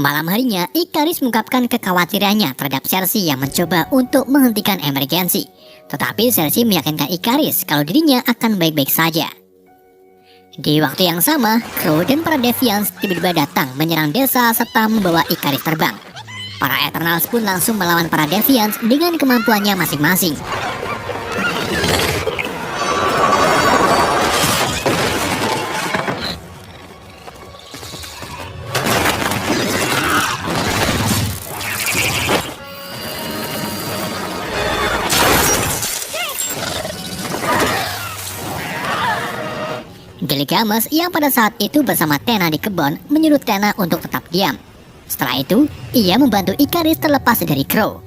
Malam harinya, Ikaris mengungkapkan kekhawatirannya terhadap Cersei yang mencoba untuk menghentikan emergensi. Tetapi Cersei meyakinkan Ikaris kalau dirinya akan baik-baik saja. Di waktu yang sama, Crow dan para Deviants tiba-tiba datang menyerang desa serta membawa Ikaris terbang. Para Eternals pun langsung melawan para Deviants dengan kemampuannya masing-masing. Gilgamesh yang pada saat itu bersama Tena di kebun menyuruh Tena untuk tetap diam. Setelah itu, ia membantu Ikaris terlepas dari Crow.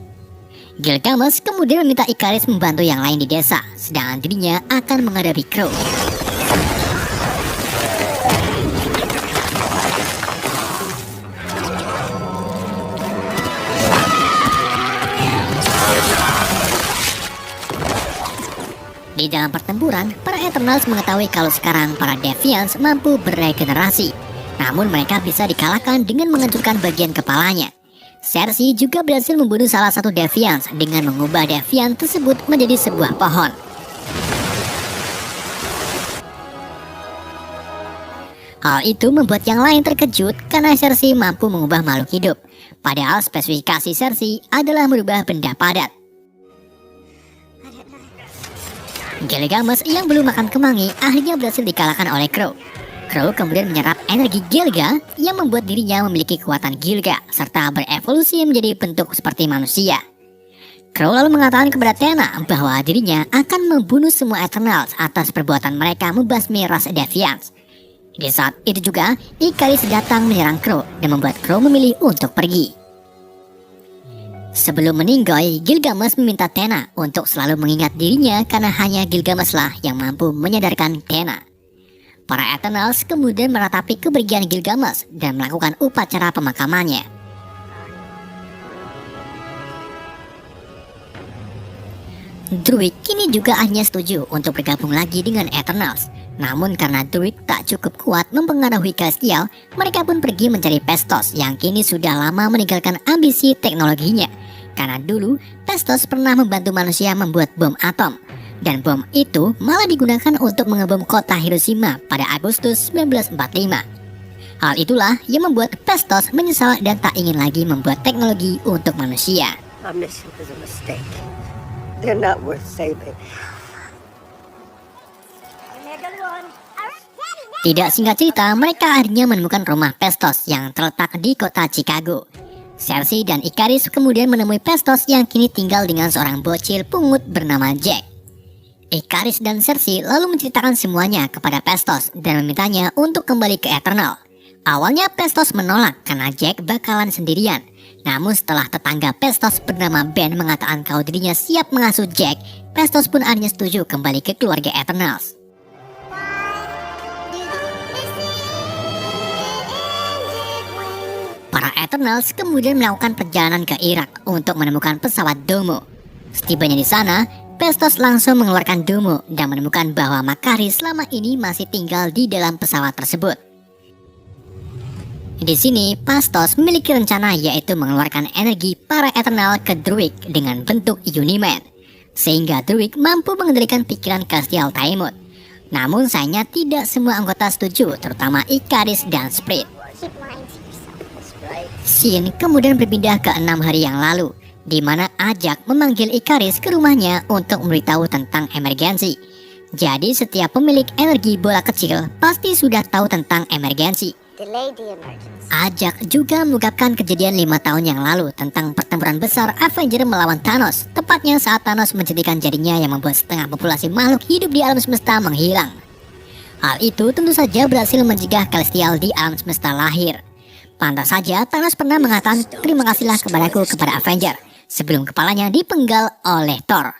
Gilgamesh kemudian meminta Ikaris membantu yang lain di desa, sedangkan dirinya akan menghadapi Crow. Di dalam pertempuran, para Eternals mengetahui kalau sekarang para Deviants mampu beregenerasi. Namun mereka bisa dikalahkan dengan menghancurkan bagian kepalanya. Cersei juga berhasil membunuh salah satu Deviants dengan mengubah Deviant tersebut menjadi sebuah pohon. Hal itu membuat yang lain terkejut karena Cersei mampu mengubah makhluk hidup. Padahal spesifikasi Cersei adalah merubah benda padat. Gilgamesh yang belum makan kemangi akhirnya berhasil dikalahkan oleh Crow. Crow kemudian menyerap energi Gilga yang membuat dirinya memiliki kekuatan Gilga serta berevolusi menjadi bentuk seperti manusia. Crow lalu mengatakan kepada Tena bahwa dirinya akan membunuh semua Eternals atas perbuatan mereka membasmi ras Deviants. Di saat itu juga, Ikaris datang menyerang Crow dan membuat Crow memilih untuk pergi. Sebelum meninggoy, Gilgamesh meminta Tena untuk selalu mengingat dirinya karena hanya Gilgamesh lah yang mampu menyadarkan Tena. Para Eternals kemudian meratapi kepergian Gilgamesh dan melakukan upacara pemakamannya. Druid kini juga akhirnya setuju untuk bergabung lagi dengan Eternals. Namun karena Druid tak cukup kuat mempengaruhi Celestial, mereka pun pergi mencari Phastos yang kini sudah lama meninggalkan ambisi teknologinya. Karena dulu, Phastos pernah membantu manusia membuat bom atom. Dan bom itu malah digunakan untuk mengebom kota Hiroshima pada Agustus 1945. Hal itulah yang membuat Phastos menyesal dan tak ingin lagi membuat teknologi untuk manusia. Our mission is a mistake. They're not worth saving. Tidak singkat cerita, mereka akhirnya menemukan rumah Phastos yang terletak di kota Chicago. Cersei dan Ikaris kemudian menemui Phastos yang kini tinggal dengan seorang bocil pungut bernama Jack. Ikaris dan Cersei lalu menceritakan semuanya kepada Phastos dan memintanya untuk kembali ke Eternal. Awalnya Phastos menolak karena Jack bakalan sendirian. Namun setelah tetangga Phastos bernama Ben mengatakan kalau dirinya siap mengasuh Jack, Phastos pun akhirnya setuju kembali ke keluarga Eternals. Para Eternals kemudian melakukan perjalanan ke Irak untuk menemukan pesawat Domo. Setibanya di sana, Phastos langsung mengeluarkan Domo dan menemukan bahwa Makari selama ini masih tinggal di dalam pesawat tersebut. Di sini, Phastos memiliki rencana yaitu mengeluarkan energi para Eternal ke Druid dengan bentuk Uniman, sehingga Druid mampu mengendalikan pikiran Celestial Tiamat. Namun sayangnya tidak semua anggota setuju, terutama Ikaris dan Sprit. Scene kemudian berpindah ke 6 hari yang lalu, di mana Ajak memanggil Ikaris ke rumahnya untuk memberitahu tentang emergensi. Jadi setiap pemilik energi bola kecil pasti sudah tahu tentang emergensi. Ajak juga mengungkapkan kejadian 5 tahun yang lalu tentang pertempuran besar Avenger melawan Thanos, tepatnya saat Thanos menjentikan jarinya yang membuat setengah populasi makhluk hidup di alam semesta menghilang. Hal itu tentu saja berhasil mencegah Celestial di alam semesta lahir. Pantas saja Thanos pernah mengatakan terima kasihlah kepadaku kepada Avenger sebelum kepalanya dipenggal oleh Thor.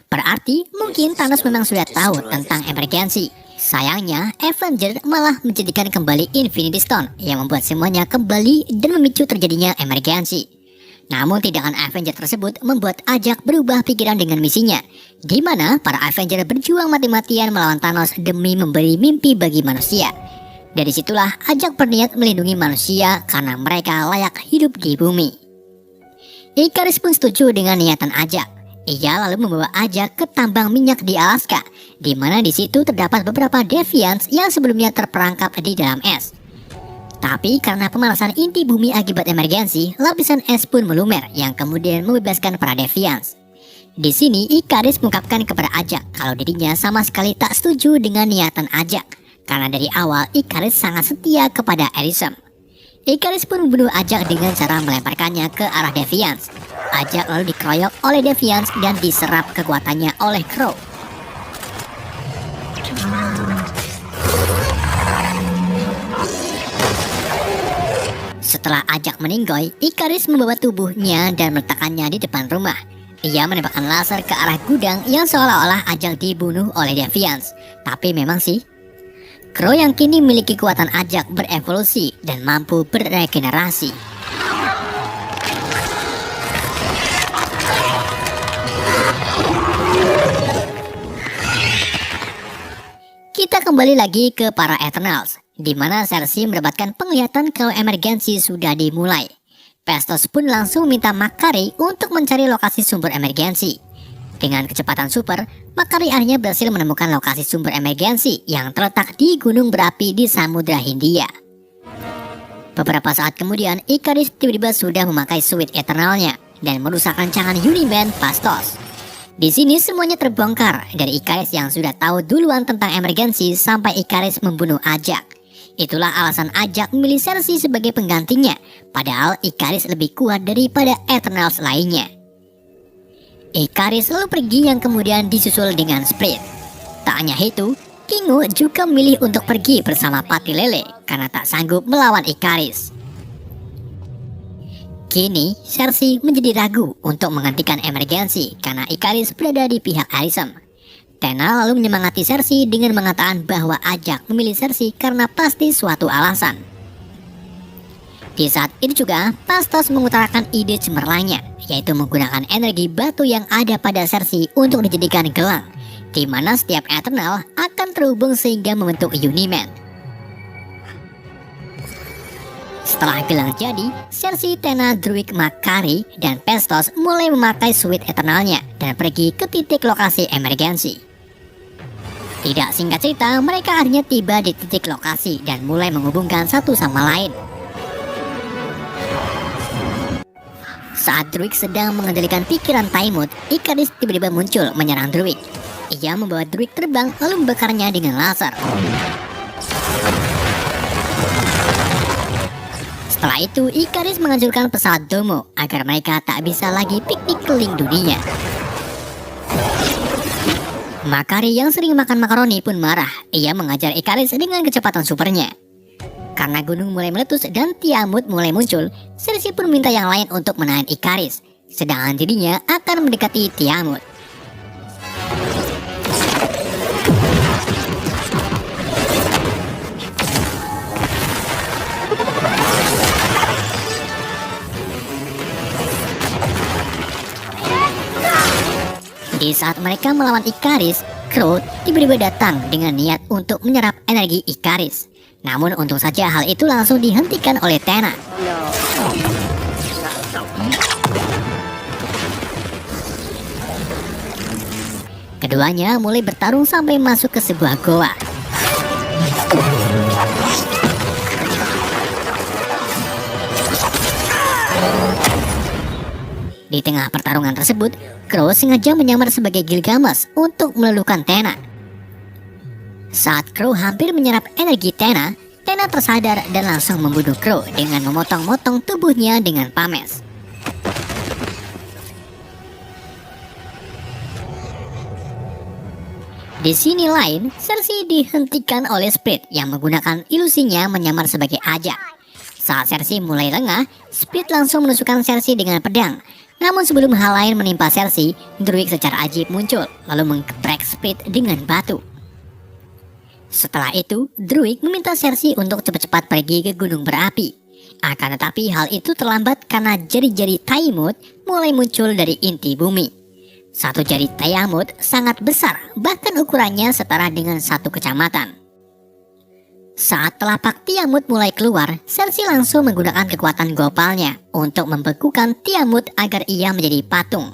Berarti mungkin Thanos memang sudah tahu tentang emergensi. Sayangnya Avenger malah menjadikan kembali Infinity Stone yang membuat semuanya kembali dan memicu terjadinya emergensi. Namun tindakan Avenger tersebut membuat Ajak berubah pikiran dengan misinya, di mana para Avenger berjuang mati-matian melawan Thanos demi memberi mimpi bagi manusia. Dari situlah Ajak berniat melindungi manusia karena mereka layak hidup di bumi. Ikaris pun setuju dengan niatan Ajak. Ia lalu membawa Ajak ke tambang minyak di Alaska, di mana di situ terdapat beberapa Deviants yang sebelumnya terperangkap di dalam es. Tapi karena pemanasan inti bumi akibat emergensi, lapisan es pun melumer yang kemudian membebaskan para Deviants. Di sini Ikaris mengungkapkan kepada Ajak kalau dirinya sama sekali tak setuju dengan niatan Ajak. Karena dari awal Ikaris sangat setia kepada Arishem. Ikaris pun membunuh Ajak dengan cara melemparkannya ke arah Deviants. Ajak lalu dikeroyok oleh Deviants dan diserap kekuatannya oleh Crow. Setelah Ajak meninggoy, Ikaris membawa tubuhnya dan meletakkannya di depan rumah. Ia menembakkan laser ke arah gudang yang seolah-olah Ajak dibunuh oleh Deviants. Tapi memang sih, Crow yang kini memiliki kekuatan Ajak berevolusi dan mampu beregenerasi. Kita kembali lagi ke para Eternals, di mana Cersei mendapatkan penglihatan kalau emergensi sudah dimulai. Phastos pun langsung meminta Makari untuk mencari lokasi sumber emergensi. Dengan kecepatan super, Makari akhirnya berhasil menemukan lokasi sumber emergensi yang terletak di gunung berapi di Samudra Hindia. Beberapa saat kemudian, Ikaris tiba-tiba sudah memakai Suit Eternalnya dan merusak rancangan Uniman Phastos. Di sini semuanya terbongkar, dari Ikaris yang sudah tahu duluan tentang emergensi sampai Ikaris membunuh Ajak. Itulah alasan Ajak memilih Cersei sebagai penggantinya, padahal Ikaris lebih kuat daripada Eternals lainnya. Ikaris lalu pergi yang kemudian disusul dengan Split. Tak hanya itu, Kingu juga memilih untuk pergi bersama Pati Lele karena tak sanggup melawan Ikaris. Kini, Cersei menjadi ragu untuk menghentikan emergensi karena Ikaris berada di pihak Arishem. Tena lalu menyemangati Cersei dengan mengatakan bahwa Ajak memilih Cersei karena pasti suatu alasan. Di saat itu juga, Phastos mengutarakan ide cemerlangnya, yaitu menggunakan energi batu yang ada pada Cersei untuk dijadikan gelang, di mana setiap Eternal akan terhubung sehingga membentuk Uniman. Setelah gelang jadi, Cersei, Tena, Druig, Makari, dan Phastos mulai memakai Suit Eternalnya dan pergi ke titik lokasi emergensi. Tidak singkat cerita, mereka akhirnya tiba di titik lokasi dan mulai menghubungkan satu sama lain. Saat Druig sedang mengendalikan pikiran Taimut, Ikaris tiba-tiba muncul menyerang Druig. Ia membawa Druig terbang lalu membakarnya dengan laser. Setelah itu, Ikaris menghancurkan pesawat Domo agar mereka tak bisa lagi piknik keliling dunia. Makari yang sering makan makaroni pun marah. Ia mengajar Ikaris dengan kecepatan supernya. Karena gunung mulai meletus dan Tiamut mulai muncul, Cersei pun minta yang lain untuk menahan Ikaris, sedangkan dirinya akan mendekati Tiamut. Di saat mereka melawan Ikaris, Crow tiba-tiba datang dengan niat untuk menyerap energi Ikaris. Namun untung saja hal itu langsung dihentikan oleh Tena. Keduanya mulai bertarung sampai masuk ke sebuah goa. Di tengah pertarungan tersebut, Crow sengaja menyamar sebagai Gilgamesh untuk meluluhkan Tena. Saat Crow hampir menyerap energi Tena, Tena tersadar dan langsung membunuh Crow dengan memotong-motong tubuhnya dengan pames. Di sini lain, Cersei dihentikan oleh Split yang menggunakan ilusinya menyamar sebagai Ajak. Saat Cersei mulai lengah, Split langsung menusukkan Cersei dengan pedang. Namun sebelum hal lain menimpa Cersei, Druig secara ajib muncul, lalu menggeprek Split dengan batu. Setelah itu, Druig meminta Cersei untuk cepat-cepat pergi ke gunung berapi. Akan tetapi hal itu terlambat karena jari-jari Taimut mulai muncul dari inti bumi. Satu jari Taimut sangat besar, bahkan ukurannya setara dengan satu kecamatan. Saat telapak Tiamut mulai keluar, Cersei langsung menggunakan kekuatan gopalnya untuk membekukan Tiamut agar ia menjadi patung.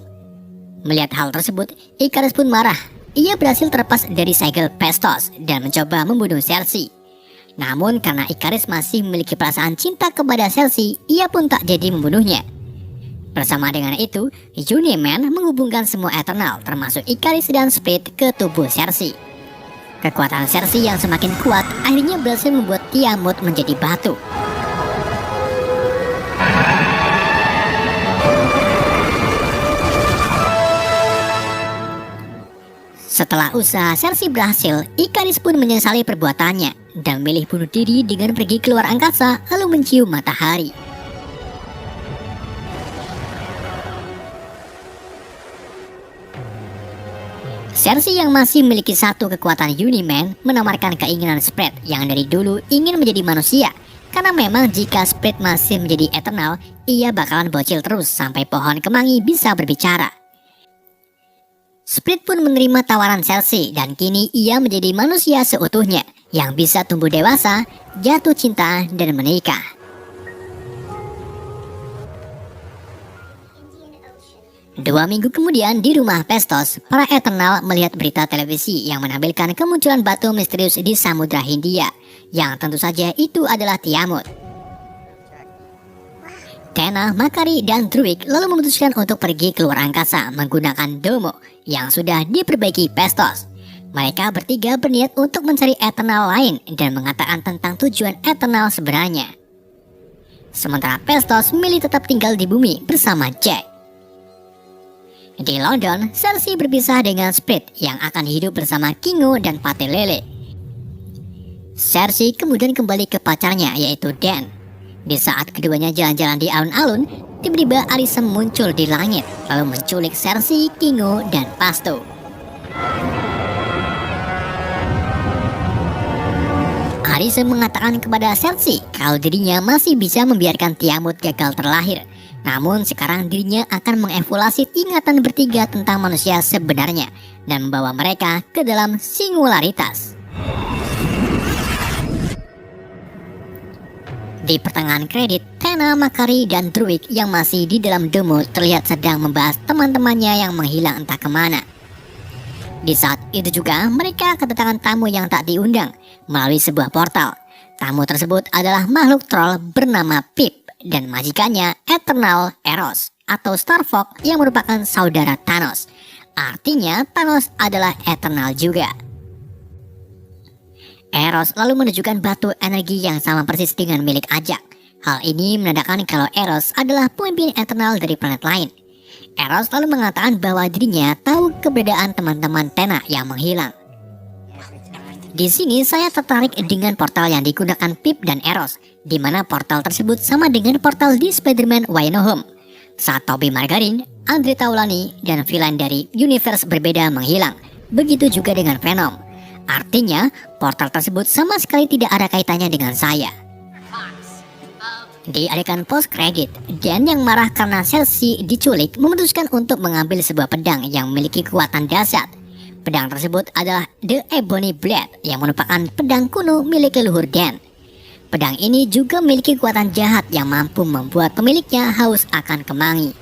Melihat hal tersebut, Ikaris pun marah. Ia berhasil terlepas dari segel Pestos dan mencoba membunuh Cersei. Namun karena Ikaris masih memiliki perasaan cinta kepada Cersei, ia pun tak jadi membunuhnya. Bersama dengan itu, Uniman menghubungkan semua Eternal termasuk Ikaris dan Split ke tubuh Cersei. Kekuatan Cersei yang semakin kuat akhirnya berhasil membuat Tiamut menjadi batu. Setelah usaha Cersei berhasil, Ikaris pun menyesali perbuatannya dan memilih bunuh diri dengan pergi keluar angkasa lalu mencium matahari. Cersei yang masih memiliki satu kekuatan Uniman menawarkan keinginan Split yang dari dulu ingin menjadi manusia. Karena memang jika Split masih menjadi Eternal, ia bakalan bocil terus sampai pohon kemangi bisa berbicara. Split pun menerima tawaran Cersei dan kini ia menjadi manusia seutuhnya yang bisa tumbuh dewasa, jatuh cinta, dan menikah. Dua minggu kemudian di rumah Pestos, para Eternal melihat berita televisi yang menampilkan kemunculan batu misterius di Samudra Hindia, yang tentu saja itu adalah Tiamut. Tenna, Makari, dan Druig lalu memutuskan untuk pergi keluar angkasa menggunakan Domo yang sudah diperbaiki Pestos. Mereka bertiga berniat untuk mencari Eternal lain dan mengatakan tentang tujuan Eternal sebenarnya. Sementara Pestos memilih tetap tinggal di bumi bersama Jack. Di London, Cersei berpisah dengan Split yang akan hidup bersama Kingo dan Pate Lele. Cersei kemudian kembali ke pacarnya yaitu Dan. Di saat keduanya jalan-jalan di alun-alun, tiba-tiba Arisem muncul di langit lalu menculik Cersei, Kingo, dan Pasto. Arisem mengatakan kepada Cersei kalau dirinya masih bisa membiarkan Tiamut gagal terlahir. Namun sekarang dirinya akan mengevaluasi ingatan bertiga tentang manusia sebenarnya dan membawa mereka ke dalam singularitas. Di pertengahan kredit, Tenna, Makari, dan Druig yang masih di dalam Domo terlihat sedang membahas teman-temannya yang menghilang entah kemana. Di saat itu juga mereka kedatangan tamu yang tak diundang melalui sebuah portal. Tamu tersebut adalah makhluk troll bernama Pip dan majikannya Eternal Eros atau Starfox yang merupakan saudara Thanos. Artinya Thanos adalah Eternal juga. Eros lalu menunjukkan batu energi yang sama persis dengan milik Ajak. Hal ini menandakan kalau Eros adalah pemimpin Eternal dari planet lain. Eros lalu mengatakan bahwa dirinya tahu keberadaan teman-teman Tenna yang menghilang. Di sini saya tertarik dengan portal yang digunakan Pip dan Eros, di mana portal tersebut sama dengan portal di Spider-Man Way No Home. Saat Tobey Maguire, Andre Taulani, dan villain dari universe berbeda menghilang, begitu juga dengan Venom. Artinya, portal tersebut sama sekali tidak ada kaitannya dengan saya. Di adegan post credit, Dan yang marah karena Cersei diculik memutuskan untuk mengambil sebuah pedang yang memiliki kekuatan dahsyat. Pedang tersebut adalah The Ebony Blade yang merupakan pedang kuno milik leluhur Dan. Pedang ini juga memiliki kekuatan jahat yang mampu membuat pemiliknya haus akan kemangi.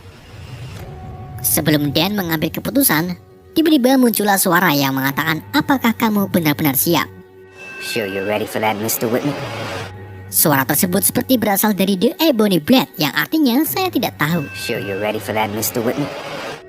Sebelum Dan mengambil keputusan, tiba-tiba muncullah suara yang mengatakan, apakah kamu benar-benar siap? Sure you're ready for that, Mr. Whitman? Suara tersebut seperti berasal dari The Ebony Blade yang artinya saya tidak tahu. Sure you're ready for that, Mr. Whitman?